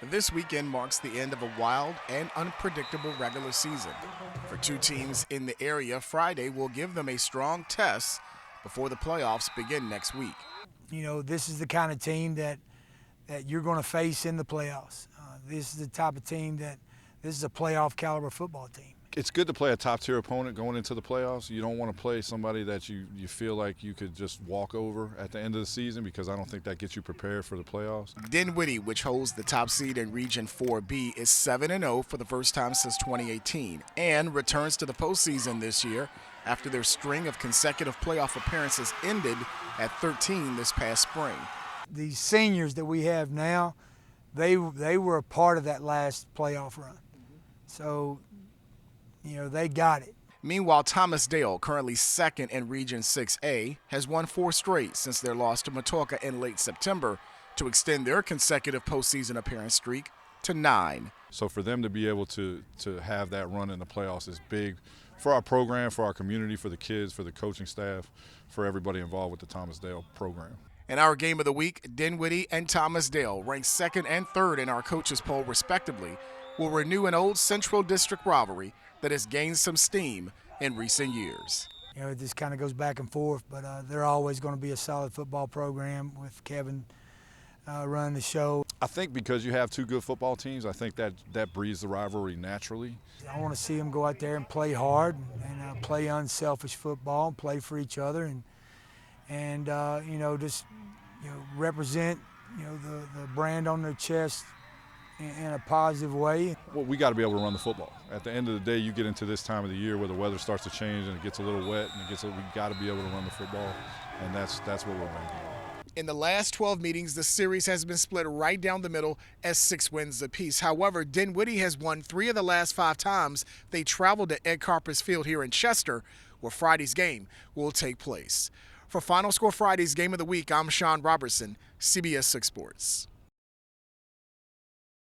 This weekend marks the end of a wild and unpredictable regular season. For two teams in the area, Friday will give them a strong test before the playoffs begin next week. You know, this is the kind of team that you're going to face in the playoffs. This is the type of team this is a playoff caliber football team. It's good to play a top-tier opponent going into the playoffs. You don't want to play somebody that you feel like you could just walk over at the end of the season, because I don't think that gets you prepared for the playoffs. Dinwiddie, which holds the top seed in Region 4B, is 7-0 for the first time since 2018 and returns to the postseason this year after their string of consecutive playoff appearances ended at 13 this past spring. These seniors that we have now, they were a part of that last playoff run. So, you know, they got it. Meanwhile, Thomas Dale, currently second in Region 6A, has won 4 straight since their loss to Matoka in late September to extend their consecutive postseason appearance streak to 9. So for them to be able to have that run in the playoffs is big for our program, for our community, for the kids, for the coaching staff, for everybody involved with the Thomas Dale program. In our game of the week, Dinwiddie and Thomas Dale, ranked second and third in our coaches poll respectively, will renew an old Central District rivalry that has gained some steam in recent years. You know, it just kind of goes back and forth, but they're always going to be a solid football program with Kevin running the show. I think because you have two good football teams, I think that breeds the rivalry naturally. I want to see them go out there and play hard and play unselfish football, play for each other, and you know, just represent the brand on their chest in a positive way. Well, we got to be able to run the football. At the end of the day, you get into this time of the year where the weather starts to change and it gets a little wet, and we got to be able to run the football, and that's what we're going to do. In the last 12 meetings, the series has been split right down the middle as 6 wins apiece. However, Dinwiddie has won 3 of the last 5 times they traveled to Ed Carper's Field here in Chester, where Friday's game will take place. For Final Score Friday's Game of the Week, I'm Sean Robertson, CBS 6 Sports.